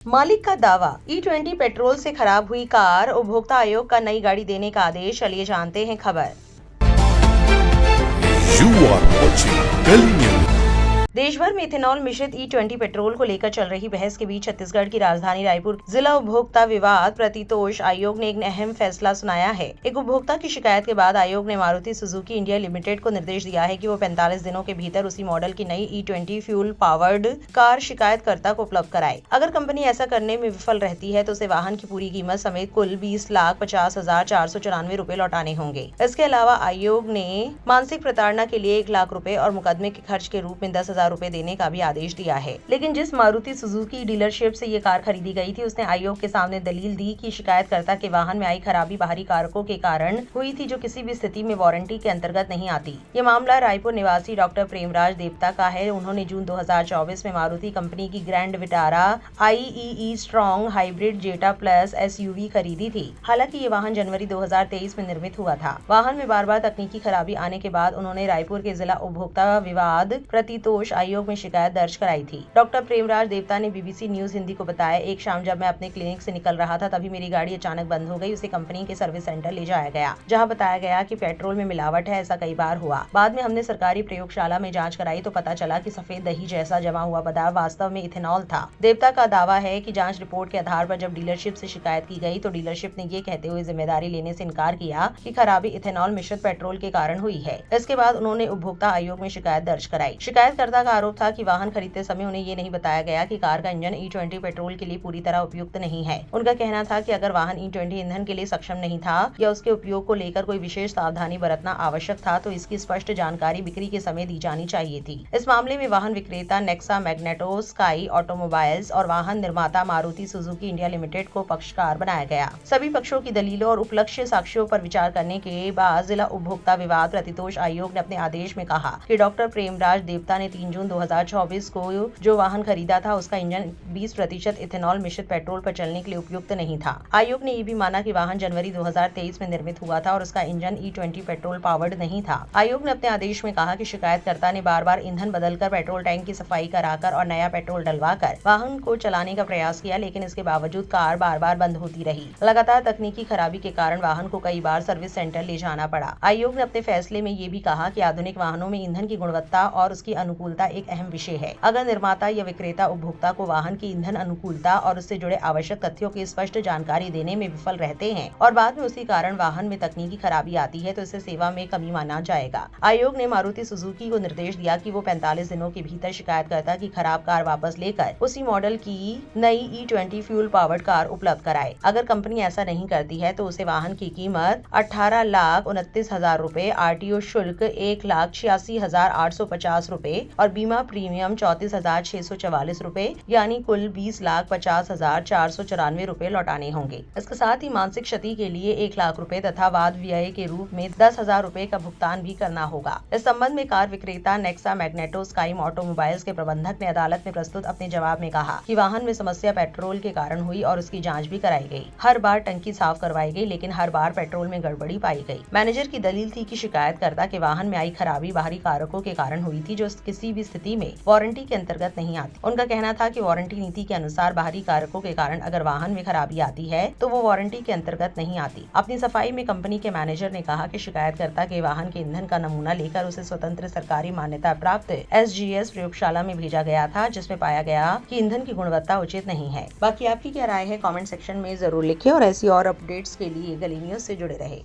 मालिक का दावा, E20 पेट्रोल से खराब हुई कार, उपभोक्ता आयोग का नई गाड़ी देने का आदेश। चलिए जानते हैं खबर। You are watching Delhi News. देश भर में इथेनॉल मिश्रित E20 पेट्रोल को लेकर चल रही बहस के बीच छत्तीसगढ़ की राजधानी रायपुर जिला उपभोक्ता विवाद प्रतितोष आयोग ने एक अहम फैसला सुनाया है। एक उपभोक्ता की शिकायत के बाद आयोग ने मारुति सुजुकी इंडिया लिमिटेड को निर्देश दिया है कि वो 45 दिनों के भीतर उसी मॉडल की नई E20 फ्यूल पावर्ड कार शिकायतकर्ता को उपलब्ध कराए। अगर कंपनी ऐसा करने में विफल रहती है तो उसे वाहन की पूरी कीमत समेत कुल 20,50,494 रुपए लौटाने होंगे। इसके अलावा आयोग ने मानसिक प्रताड़ना के लिए 1 लाख रुपए और मुकदमे के खर्च के रूप में 10,000 रुपए देने का भी आदेश दिया है। लेकिन जिस मारुति सुजुकी डीलरशिप से ये कार खरीदी गई थी, उसने आयोग के सामने दलील दी कि शिकायतकर्ता के वाहन में आई खराबी बाहरी कारकों के कारण हुई थी, जो किसी भी स्थिति में वारंटी के अंतर्गत नहीं आती। ये मामला रायपुर निवासी डॉक्टर प्रेमराज देवता का है। उन्होंने जून 2024 में मारुति कंपनी की Grand Vitara IEE strong hybrid Zeta plus SUV खरीदी थी। हालांकि ये वाहन जनवरी 2023 में निर्मित हुआ था। वाहन में बार बार तकनीकी खराबी आने के बाद उन्होंने रायपुर के जिला उपभोक्ता विवाद प्रतितोष आयोग में शिकायत दर्ज कराई थी। डॉक्टर प्रेमराज देवता ने BBC न्यूज हिंदी को बताया, एक शाम जब मैं अपने क्लिनिक से निकल रहा था, तभी मेरी गाड़ी अचानक बंद हो गई। उसे कंपनी के सर्विस सेंटर ले जाया गया, जहां बताया गया कि पेट्रोल में मिलावट है। ऐसा कई बार हुआ। बाद में हमने सरकारी प्रयोगशाला में जांच कराई तो पता चला कि सफेद दही जैसा जमा हुआ पदार्थ वास्तव में इथेनॉल था। देवता का दावा है कि जांच रिपोर्ट के आधार पर जब डीलरशिप से शिकायत की गई तो डीलरशिप ने ये कहते हुए जिम्मेदारी लेने से इनकार किया कि खराबी इथेनॉल मिश्रित पेट्रोल के कारण हुई है। इसके बाद उन्होंने उपभोक्ता आयोग में शिकायत दर्ज कराई। शिकायतकर्ता का आरोप था कि वाहन खरीदते समय उन्हें ये नहीं बताया गया कि कार का इंजन E20 पेट्रोल के लिए पूरी तरह उपयुक्त नहीं है। उनका कहना था कि अगर वाहन E20 ईंधन के लिए सक्षम नहीं था या उसके उपयोग को लेकर कोई विशेष सावधानी बरतना आवश्यक था तो इसकी स्पष्ट जानकारी बिक्री के समय दी जानी चाहिए थी। इस मामले में वाहन विक्रेता नेक्सा मैग्नेटो स्काई ऑटोमोबाइल्स और वाहन निर्माता मारुति सुजुकी इंडिया लिमिटेड को पक्षकार बनाया गया। सभी पक्षों की दलीलों और उपलक्ष्य साक्ष्यों पर विचार करने के बाद जिला उपभोक्ता विवाद प्रतितोष आयोग ने अपने आदेश में कहा कि डॉक्टर प्रेमराज देवता ने 3 जून 2024 को जो वाहन खरीदा था उसका इंजन 20% इथेनॉल मिश्रित पेट्रोल पर चलने के लिए उपयुक्त नहीं था। आयोग ने ये भी माना कि वाहन जनवरी 2023 में निर्मित हुआ था और उसका इंजन E20 पेट्रोल पावर्ड नहीं था। आयोग ने अपने आदेश में कहा कि शिकायतकर्ता ने बार बार ईंधन बदलकर पेट्रोल टैंक की सफाई कराकर और नया पेट्रोल डलवाकर वाहन को चलाने का प्रयास किया, लेकिन इसके बावजूद कार बार बार बंद होती रही। लगातार तकनीकी खराबी के कारण वाहन को कई बार सर्विस सेंटर ले जाना पड़ा। आयोग ने अपने फैसले में ये भी कहा कि आधुनिक वाहनों में ईंधन की गुणवत्ता और उसकी अनुकूलता एक अहम विषय है। अगर निर्माता या विक्रेता उपभोक्ता को वाहन की ईंधन अनुकूलता और उससे जुड़े आवश्यक तथ्यों की स्पष्ट जानकारी देने में विफल रहते हैं और बाद में उसी कारण वाहन में तकनीकी खराबी आती है तो इसे सेवा में कमी माना जाएगा। आयोग ने मारुति सुजुकी को निर्देश दिया कि वो 45 दिनों के भीतर शिकायतकर्ता की खराब कार वापस लेकर उसी मॉडल की नई E20 फ्यूल पावर्ड कार उपलब्ध कराए। अगर कंपनी ऐसा नहीं करती है तो उसे वाहन की कीमत 18,29,000 रुपए, RTO शुल्क 1,86,850 रुपए और बीमा प्रीमियम 34,644 रुपए यानी कुल 20,50,494 रुपए लौटाने होंगे। इसके साथ ही मानसिक क्षति के लिए 1 लाख रुपए तथा वाद व्यय के रूप में 10,000 रुपए का भुगतान भी करना होगा। इस संबंध में कार विक्रेता नेक्सा मैग्नेटो स्काई ऑटोमोबाइल्स के प्रबंधक ने अदालत में प्रस्तुत अपने जवाब में कहा कि वाहन में समस्या पेट्रोल के कारण हुई और उसकी जाँच भी कराई गई। हर बार टंकी साफ करवाई गई, लेकिन हर बार पेट्रोल में गड़बड़ी पाई गई। मैनेजर की दलील थी कि शिकायतकर्ता के वाहन में आई खराबी बाहरी कारकों के कारण हुई थी, जो किसी भी स्थिति में वारंटी के अंतर्गत नहीं आती। उनका कहना था कि वारंटी नीति के अनुसार बाहरी कारकों के कारण अगर वाहन में खराबी आती है तो वो वारंटी के अंतर्गत नहीं आती। अपनी सफाई में कंपनी के मैनेजर ने कहा कि शिकायतकर्ता के वाहन के ईंधन का नमूना लेकर उसे स्वतंत्र सरकारी मान्यता प्राप्त SGS प्रयोगशाला में भेजा गया था, जिसमें पाया गया कि ईंधन की गुणवत्ता उचित नहीं है। बाकी आपकी क्या राय है, कमेंट सेक्शन में जरूर लिखें और ऐसी और अपडेट्स के लिए गली न्यूज से जुड़े रहे।